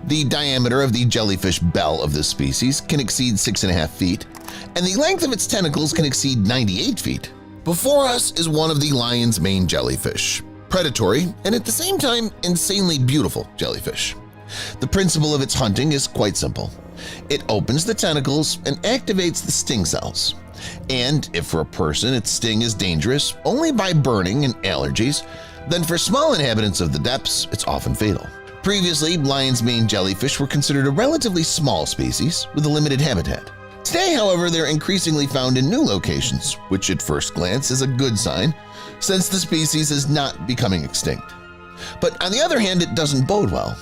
The diameter of the jellyfish bell of this species can exceed 6.5 feet, and the length of its tentacles can exceed 98 feet. Before us is one of the lion's mane jellyfish, predatory and at the same time insanely beautiful jellyfish. The principle of its hunting is quite simple. It opens the tentacles and activates the sting cells. And if for a person its sting is dangerous only by burning and allergies, then for small inhabitants of the depths it's often fatal. Previously, lion's mane jellyfish were considered a relatively small species with a limited habitat. Today, however, they're increasingly found in new locations, which at first glance is a good sign, since the species is not becoming extinct. But on the other hand, it doesn't bode well.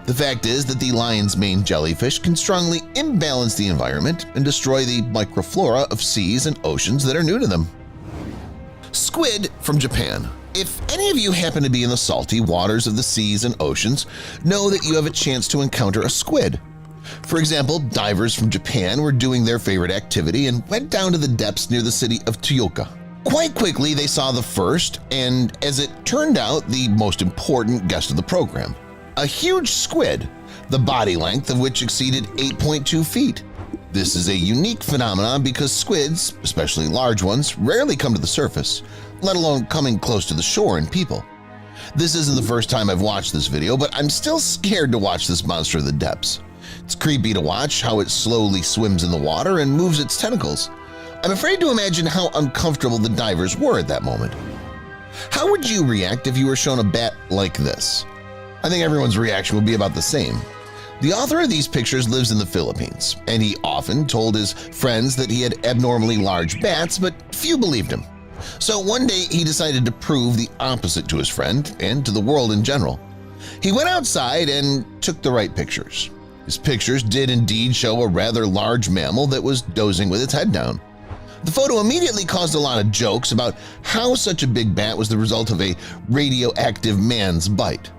The fact is that the lion's mane jellyfish can strongly imbalance the environment and destroy the microflora of seas and oceans that are new to them. Squid from Japan. If any of you happen to be in the salty waters of the seas and oceans, know that you have a chance to encounter a squid. For example, divers from Japan were doing their favorite activity and went down to the depths near the city of Tsuyoka. Quite quickly, they saw the first and, as it turned out, the most important guest of the program. A huge squid, the body length of which exceeded 8.2 feet. This is a unique phenomenon because squids, especially large ones, rarely come to the surface, let alone coming close to the shore and people. This isn't the first time I've watched this video, but I'm still scared to watch this monster of the depths. It's creepy to watch how it slowly swims in the water and moves its tentacles. I'm afraid to imagine how uncomfortable the divers were at that moment. How would you react if you were shown a bat like this? I think everyone's reaction would be about the same. The author of these pictures lives in the Philippines, and he often told his friends that he had abnormally large bats, but few believed him. So one day he decided to prove the opposite to his friend and to the world in general. He went outside and took the right pictures. His pictures did indeed show a rather large mammal that was dozing with its head down. The photo immediately caused a lot of jokes about how such a big bat was the result of a radioactive man's bite.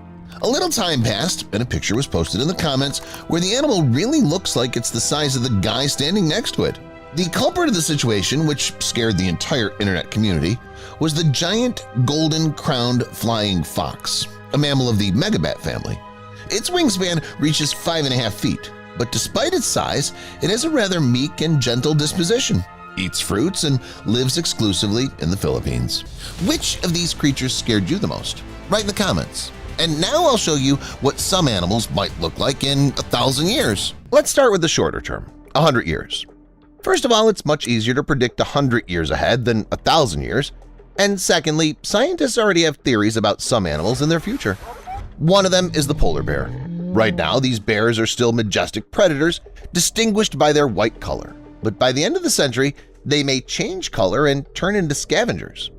A little time passed, and a picture was posted in the comments where the animal really looks like it's the size of the guy standing next to it. The culprit of the situation, which scared the entire internet community, was the giant golden-crowned flying fox, a mammal of the megabat family. Its wingspan reaches 5.5 feet, but despite its size, it has a rather meek and gentle disposition, eats fruits, and lives exclusively in the Philippines. Which of these creatures scared you the most? Write in the comments. And now I'll show you what some animals might look like in 1,000 years. Let's start with the shorter term, 100 years. First of all, it's much easier to predict 100 years ahead than 1,000 years. And secondly, scientists already have theories about some animals and their future. One of them is the polar bear. Right now, these bears are still majestic predators, distinguished by their white color. But by the end of the century, they may change color and turn into scavengers.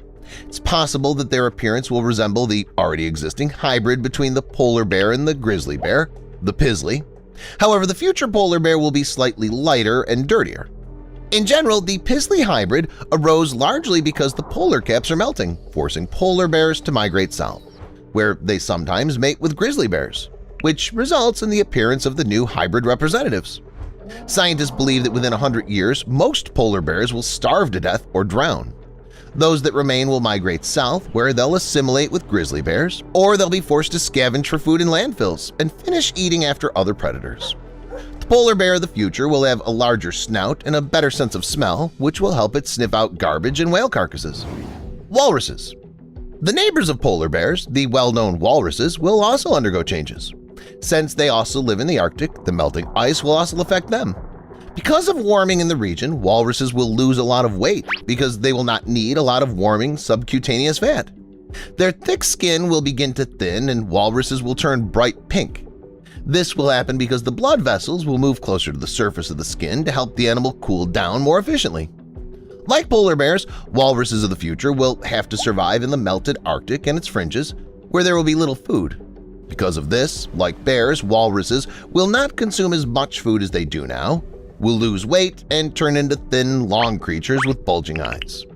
It's possible that their appearance will resemble the already existing hybrid between the polar bear and the grizzly bear, the pizzly. However, the future polar bear will be slightly lighter and dirtier. In general, the pizzly hybrid arose largely because the polar caps are melting, forcing polar bears to migrate south, where they sometimes mate with grizzly bears, which results in the appearance of the new hybrid representatives. Scientists believe that within 100 years, most polar bears will starve to death or drown. Those that remain will migrate south, where they'll assimilate with grizzly bears, or they'll be forced to scavenge for food in landfills and finish eating after other predators. The polar bear of the future will have a larger snout and a better sense of smell, which will help it sniff out garbage and whale carcasses. Walruses. The neighbors of polar bears, the well-known walruses, will also undergo changes. Since they also live in the Arctic, the melting ice will also affect them. Because of warming in the region, walruses will lose a lot of weight because they will not need a lot of warming subcutaneous fat. Their thick skin will begin to thin and walruses will turn bright pink. This will happen because the blood vessels will move closer to the surface of the skin to help the animal cool down more efficiently. Like polar bears, walruses of the future will have to survive in the melted Arctic and its fringes, where there will be little food. Because of this, like bears, walruses will not consume as much food as they do now, will lose weight, and turn into thin, long creatures with bulging eyes.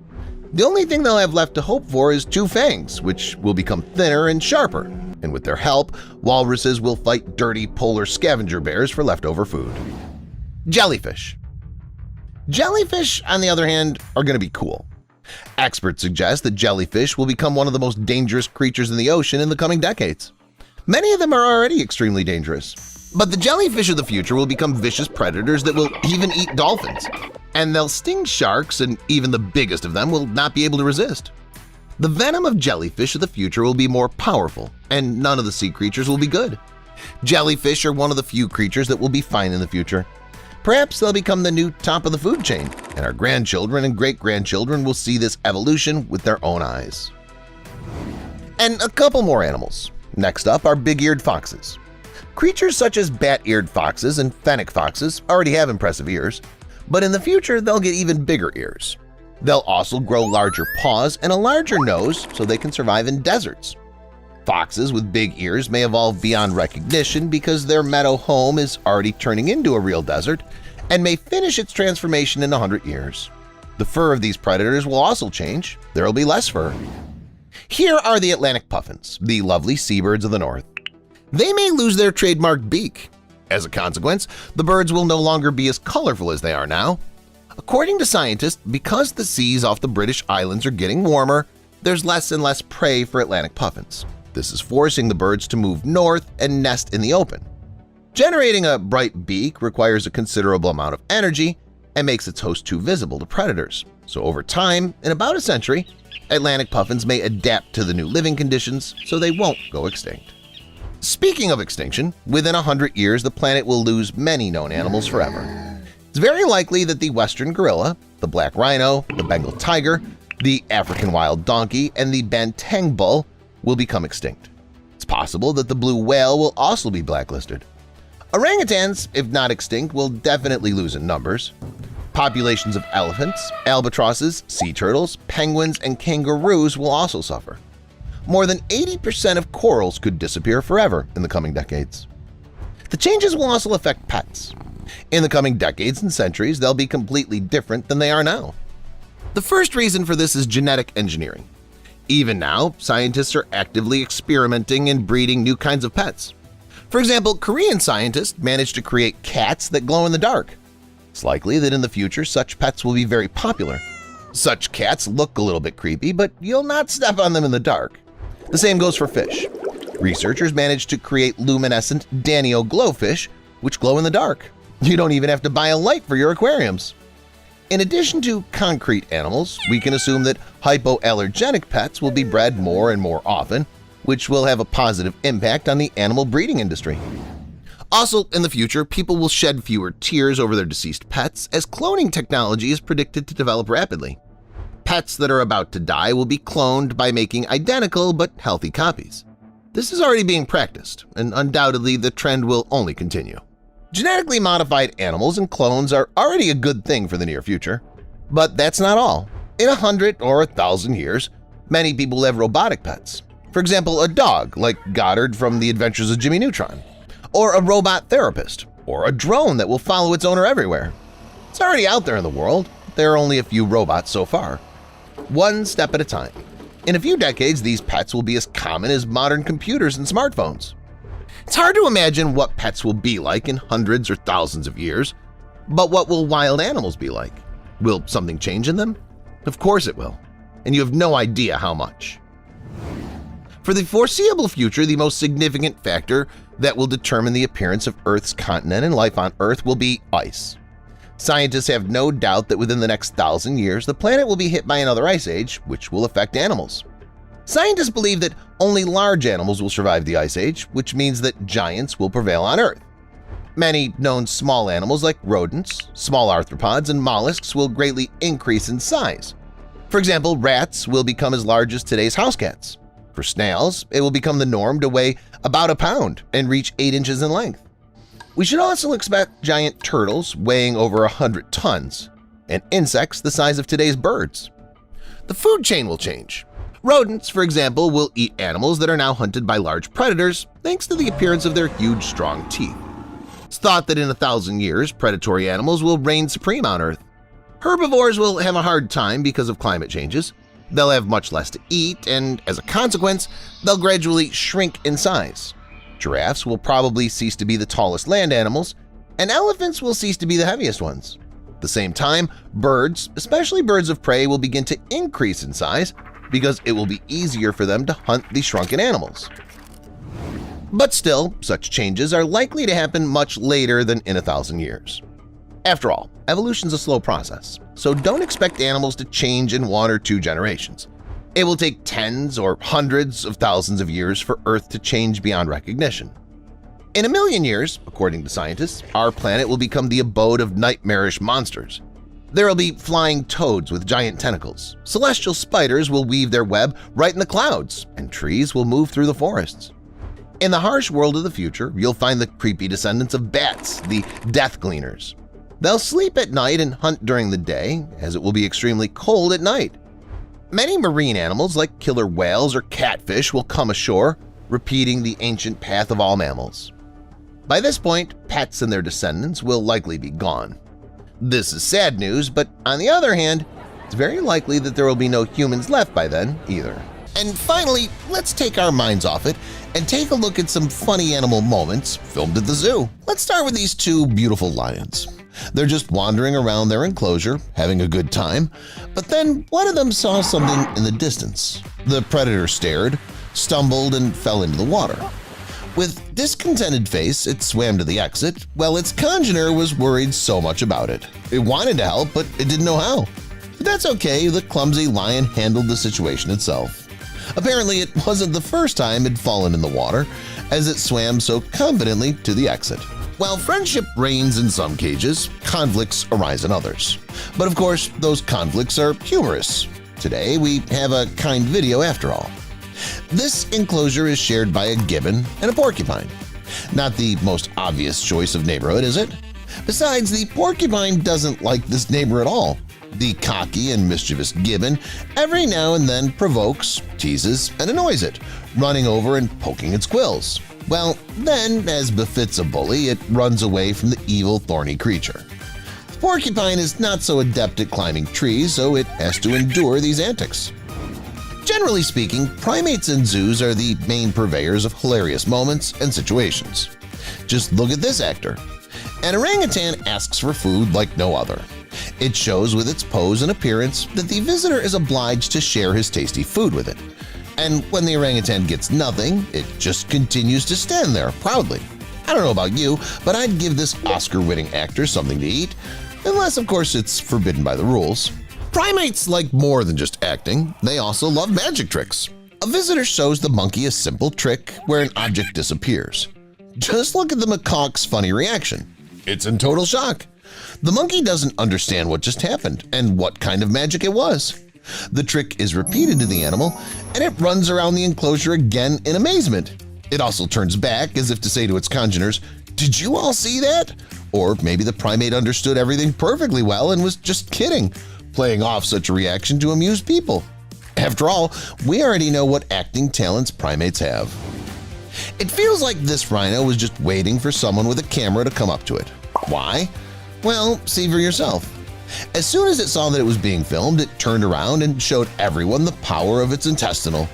The only thing they'll have left to hope for is two fangs, which will become thinner and sharper, and with their help, walruses will fight dirty polar scavenger bears for leftover food. Jellyfish. Jellyfish, on the other hand, are going to be cool. Experts suggest that jellyfish will become one of the most dangerous creatures in the ocean in the coming decades. Many of them are already extremely dangerous. But the jellyfish of the future will become vicious predators that will even eat dolphins, and they'll sting sharks, and even the biggest of them will not be able to resist. The venom of jellyfish of the future will be more powerful, and none of the sea creatures will be good. Jellyfish are one of the few creatures that will be fine in the future. Perhaps they'll become the new top of the food chain, and our grandchildren and great-grandchildren will see this evolution with their own eyes. And a couple more animals. Next up are big-eared foxes. Creatures such as bat-eared foxes and fennec foxes already have impressive ears, but in the future they'll get even bigger ears. They'll also grow larger paws and a larger nose so they can survive in deserts. Foxes with big ears may evolve beyond recognition because their meadow home is already turning into a real desert and may finish its transformation in 100 years. The fur of these predators will also change. There will be less fur. Here are the Atlantic puffins, the lovely seabirds of the north. They may lose their trademark beak. As a consequence, the birds will no longer be as colorful as they are now. According to scientists, because the seas off the British Islands are getting warmer, there's less and less prey for Atlantic puffins. This is forcing the birds to move north and nest in the open. Generating a bright beak requires a considerable amount of energy and makes its host too visible to predators. So over time, in about a century, Atlantic puffins may adapt to the new living conditions so they won't go extinct. Speaking of extinction, within 100 years the planet will lose many known animals forever. It's very likely that the western gorilla, the black rhino, the Bengal tiger, the African wild donkey, and the Banteng bull will become extinct. It's possible that the blue whale will also be blacklisted. Orangutans, if not extinct, will definitely lose in numbers. Populations of elephants, albatrosses, sea turtles, penguins, and kangaroos will also suffer. More than 80% of corals could disappear forever in the coming decades. The changes will also affect pets. In the coming decades and centuries, they'll be completely different than they are now. The first reason for this is genetic engineering. Even now, scientists are actively experimenting and breeding new kinds of pets. For example, Korean scientists managed to create cats that glow in the dark. It's likely that in the future such pets will be very popular. Such cats look a little bit creepy, but you'll not step on them in the dark. The same goes for fish. Researchers managed to create luminescent Danio glowfish, which glow in the dark. You don't even have to buy a light for your aquariums. In addition to concrete animals, we can assume that hypoallergenic pets will be bred more and more often, which will have a positive impact on the animal breeding industry. Also, in the future, people will shed fewer tears over their deceased pets as cloning technology is predicted to develop rapidly. Pets that are about to die will be cloned by making identical but healthy copies. This is already being practiced, and undoubtedly the trend will only continue. Genetically modified animals and clones are already a good thing for the near future. But that's not all. In 100 or 1,000 years, many people will have robotic pets. For example, a dog like Goddard from The Adventures of Jimmy Neutron, or a robot therapist, or a drone that will follow its owner everywhere. It's already out there in the world. There are only a few robots so far. One step at a time. In a few decades, these pets will be as common as modern computers and smartphones. It's hard to imagine what pets will be like in hundreds or thousands of years, but what will wild animals be like? Will something change in them? Of course it will, and you have no idea how much. For the foreseeable future, the most significant factor that will determine the appearance of Earth's continent and life on Earth will be ice. Scientists have no doubt that within the next 1,000 years, the planet will be hit by another ice age, which will affect animals. Scientists believe that only large animals will survive the Ice Age, which means that giants will prevail on Earth. Many known small animals like rodents, small arthropods, and mollusks will greatly increase in size. For example, rats will become as large as today's house cats. For snails, it will become the norm to weigh about a pound and reach 8 inches in length. We should also expect giant turtles weighing over 100 tons, and insects the size of today's birds. The food chain will change. Rodents, for example, will eat animals that are now hunted by large predators thanks to the appearance of their huge, strong teeth. It's thought that in 1,000 years, predatory animals will reign supreme on Earth. Herbivores will have a hard time because of climate changes. They'll have much less to eat, and as a consequence, they'll gradually shrink in size. Giraffes will probably cease to be the tallest land animals, and elephants will cease to be the heaviest ones. At the same time, birds, especially birds of prey, will begin to increase in size because it will be easier for them to hunt the shrunken animals. But still, such changes are likely to happen much later than in 1,000 years. After all, evolution's a slow process, so don't expect animals to change in 1 or 2 generations. It will take tens or hundreds of thousands of years for Earth to change beyond recognition. In a million years, according to scientists, our planet will become the abode of nightmarish monsters. There will be flying toads with giant tentacles, celestial spiders will weave their web right in the clouds, and trees will move through the forests. In the harsh world of the future, you'll find the creepy descendants of bats, the death gleaners. They'll sleep at night and hunt during the day, as it will be extremely cold at night. Many marine animals like killer whales or catfish will come ashore, repeating the ancient path of all mammals. By this point, pets and their descendants will likely be gone. This is sad news, but on the other hand, it's very likely that there will be no humans left by then either. And finally, let's take our minds off it and take a look at some funny animal moments filmed at the zoo. Let's start with these two beautiful lions. They're just wandering around their enclosure, having a good time, but then one of them saw something in the distance. The predator stared, stumbled, and fell into the water. With discontented face, it swam to the exit, while its congener was worried so much about it. It wanted to help, but it didn't know how. But that's okay, the clumsy lion handled the situation itself. Apparently, it wasn't the first time it had fallen in the water, as it swam so confidently to the exit. While friendship reigns in some cages, conflicts arise in others. But of course, those conflicts are humorous. Today, we have a kind video after all. This enclosure is shared by a gibbon and a porcupine. Not the most obvious choice of neighborhood, is it? Besides, the porcupine doesn't like this neighbor at all. The cocky and mischievous gibbon every now and then provokes, teases, and annoys it, running over and poking its quills. Well, then, as befits a bully, it runs away from the evil, thorny creature. The porcupine is not so adept at climbing trees, so it has to endure these antics. Generally speaking, primates in zoos are the main purveyors of hilarious moments and situations. Just look at this actor. An orangutan asks for food like no other. It shows with its pose and appearance that the visitor is obliged to share his tasty food with it. And when the orangutan gets nothing, it just continues to stand there proudly. I don't know about you, but I'd give this Oscar-winning actor something to eat, unless of course it's forbidden by the rules. Primates like more than just acting, they also love magic tricks. A visitor shows the monkey a simple trick where an object disappears. Just look at the macaque's funny reaction. It's in total shock. The monkey doesn't understand what just happened and what kind of magic it was. The trick is repeated to the animal, and it runs around the enclosure again in amazement. It also turns back as if to say to its congeners, "Did you all see that?" Or maybe the primate understood everything perfectly well and was just kidding, playing off such a reaction to amuse people. After all, we already know what acting talents primates have. It feels like this rhino was just waiting for someone with a camera to come up to it. Why? Well, see for yourself. As soon as it saw that it was being filmed, it turned around and showed everyone the power of its intestinal.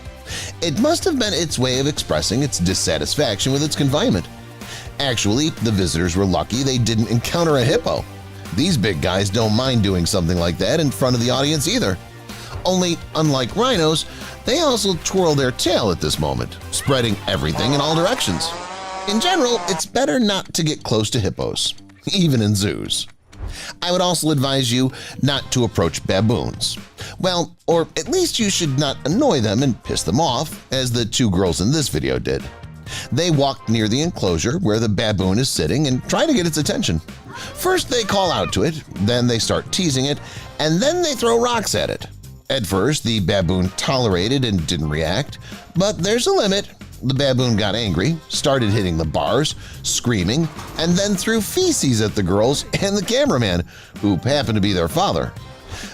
It must have been its way of expressing its dissatisfaction with its confinement. Actually, the visitors were lucky they didn't encounter a hippo. These big guys don't mind doing something like that in front of the audience either. Only, unlike rhinos, they also twirl their tail at this moment, spreading everything in all directions. In general, it's better not to get close to hippos, even in zoos. I would also advise you not to approach baboons. Well, or at least you should not annoy them and piss them off, as the two girls in this video did. They walk near the enclosure where the baboon is sitting and try to get its attention. First they call out to it, then they start teasing it, and then they throw rocks at it. At first, the baboon tolerated and didn't react, but there's a limit. The baboon got angry, started hitting the bars, screaming, and then threw feces at the girls and the cameraman, who happened to be their father.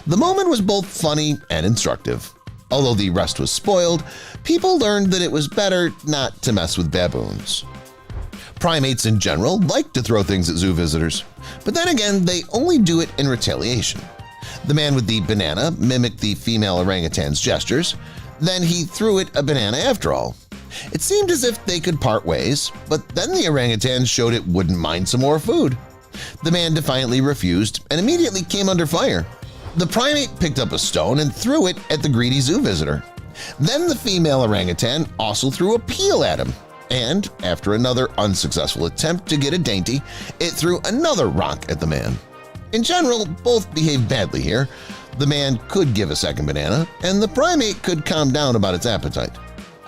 The moment was both funny and instructive. Although the rest was spoiled, people learned that it was better not to mess with baboons. Primates in general like to throw things at zoo visitors, but then again, they only do it in retaliation. The man with the banana mimicked the female orangutan's gestures, then he threw it a banana after all. It seemed as if they could part ways, but then the orangutan showed it wouldn't mind some more food. The man defiantly refused and immediately came under fire. The primate picked up a stone and threw it at the greedy zoo visitor. Then the female orangutan also threw a peel at him, and after another unsuccessful attempt to get a dainty, it threw another rock at the man. In general, both behaved badly here. The man could give a second banana, and the primate could calm down about its appetite.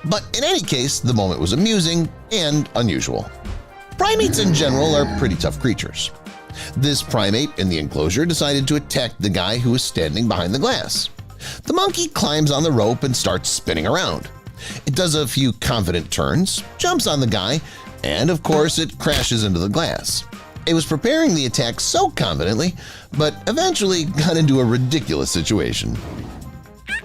But in any case, the moment was amusing and unusual. Primates in general are pretty tough creatures. This primate in the enclosure decided to attack the guy who was standing behind the glass. The monkey climbs on the rope and starts spinning around. It does a few confident turns, jumps on the guy, and of course it crashes into the glass. It was preparing the attack so confidently, but eventually got into a ridiculous situation.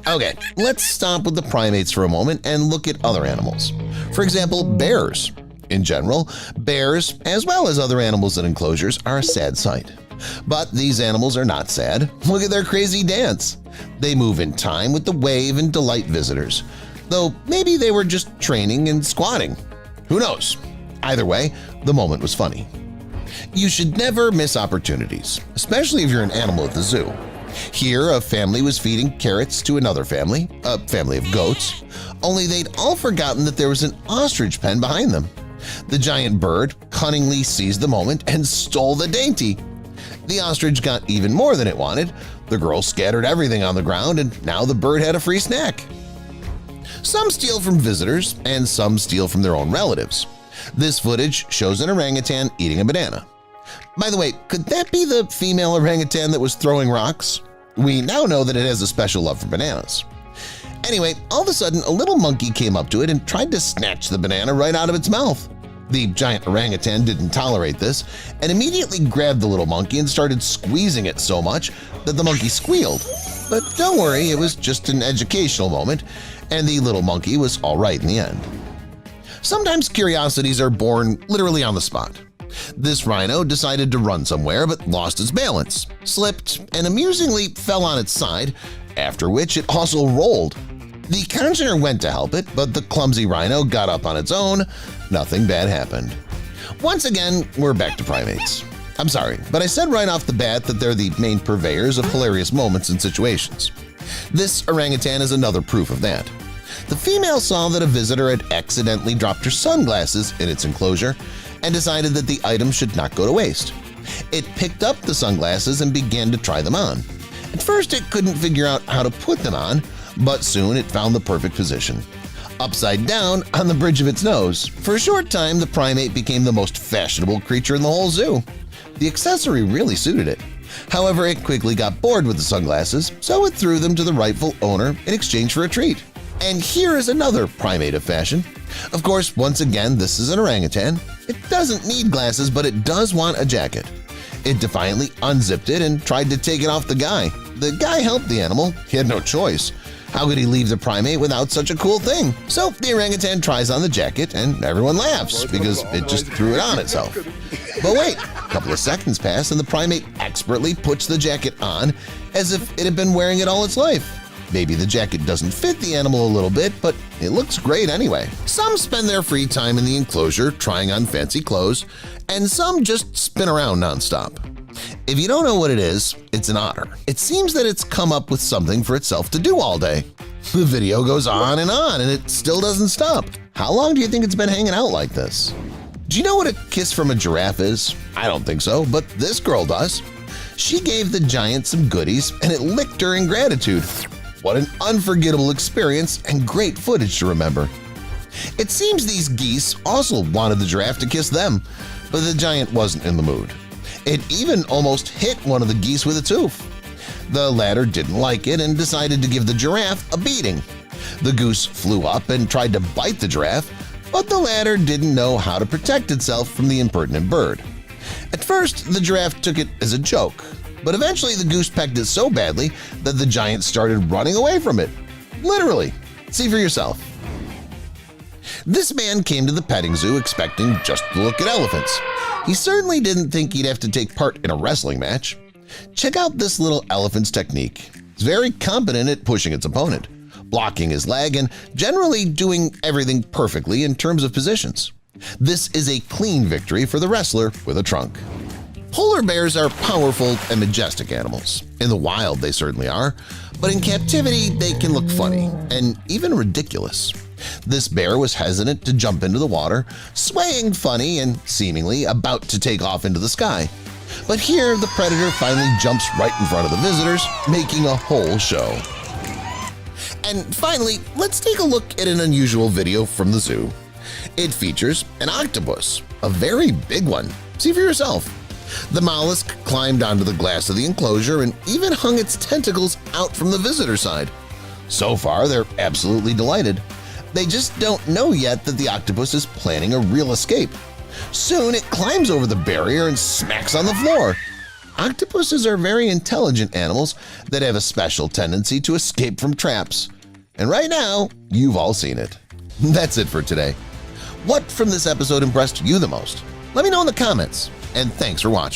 Okay, let's stop with the primates for a moment and look at other animals. For example, bears. In general, bears, as well as other animals in enclosures, are a sad sight. But these animals are not sad. Look at their crazy dance. They move in time with the wave and delight visitors, though maybe they were just training and squatting. Who knows? Either way, the moment was funny. You should never miss opportunities, especially if you're an animal at the zoo. Here, a family was feeding carrots to another family, a family of goats, only they'd all forgotten that there was an ostrich pen behind them. The giant bird cunningly seized the moment and stole the dainty. The ostrich got even more than it wanted. The girl scattered everything on the ground, and now the bird had a free snack. Some steal from visitors, and some steal from their own relatives. This footage shows an orangutan eating a banana. By the way, could that be the female orangutan that was throwing rocks? We now know that it has a special love for bananas. Anyway, all of a sudden a little monkey came up to it and tried to snatch the banana right out of its mouth. The giant orangutan didn't tolerate this and immediately grabbed the little monkey and started squeezing it so much that the monkey squealed. But don't worry, it was just an educational moment, and the little monkey was all right in the end. Sometimes curiosities are born literally on the spot. This rhino decided to run somewhere but lost its balance, slipped, and amusingly fell on its side, after which it also rolled. The conjurer went to help it, but the clumsy rhino got up on its own. Nothing bad happened. Once again, we're back to primates. I'm sorry, but I said right off the bat that they're the main purveyors of hilarious moments and situations. This orangutan is another proof of that. The female saw that a visitor had accidentally dropped her sunglasses in its enclosure and decided that the item should not go to waste. It picked up the sunglasses and began to try them on. At first it couldn't figure out how to put them on, but soon it found the perfect position. Upside down on the bridge of its nose. For a short time, the primate became the most fashionable creature in the whole zoo. The accessory really suited it. However, it quickly got bored with the sunglasses, so it threw them to the rightful owner in exchange for a treat. And here is another primate of fashion. Of course, once again, this is an orangutan. It doesn't need glasses, but it does want a jacket. It defiantly unzipped it and tried to take it off the guy. The guy helped the animal. He had no choice. How could he leave the primate without such a cool thing? So the orangutan tries on the jacket and everyone laughs because it just threw it on itself. But wait, a couple of seconds pass and the primate expertly puts the jacket on as if it had been wearing it all its life. Maybe the jacket doesn't fit the animal a little bit, but it looks great anyway. Some spend their free time in the enclosure trying on fancy clothes, and some just spin around nonstop. If you don't know what it is, it's an otter. It seems that it's come up with something for itself to do all day. The video goes on and it still doesn't stop. How long do you think it's been hanging out like this? Do you know what a kiss from a giraffe is? I don't think so, but this girl does. She gave the giant some goodies and it licked her in gratitude. What an unforgettable experience and great footage to remember. It seems these geese also wanted the giraffe to kiss them, but the giant wasn't in the mood. It even almost hit one of the geese with its hoof. The latter didn't like it and decided to give the giraffe a beating. The goose flew up and tried to bite the giraffe, but the latter didn't know how to protect itself from the impertinent bird. At first, the giraffe took it as a joke, but eventually the goose pecked it so badly that the giant started running away from it. Literally. See for yourself. This man came to the petting zoo expecting just to look at elephants. He certainly didn't think he'd have to take part in a wrestling match. Check out this little elephant's technique. It's very competent at pushing its opponent, blocking his leg, and generally doing everything perfectly in terms of positions. This is a clean victory for the wrestler with a trunk. Polar bears are powerful and majestic animals. In the wild, they certainly are, but in captivity, they can look funny and even ridiculous. This bear was hesitant to jump into the water, swaying funny and seemingly about to take off into the sky. But here, the predator finally jumps right in front of the visitors, making a whole show. And finally, let's take a look at an unusual video from the zoo. It features an octopus, a very big one. See for yourself. The mollusk climbed onto the glass of the enclosure and even hung its tentacles out from the visitor side. So far, they're absolutely delighted. They just don't know yet that the octopus is planning a real escape. Soon it climbs over the barrier and smacks on the floor. Octopuses are very intelligent animals that have a special tendency to escape from traps. And right now, you've all seen it. That's it for today. What from this episode impressed you the most? Let me know in the comments, and thanks for watching.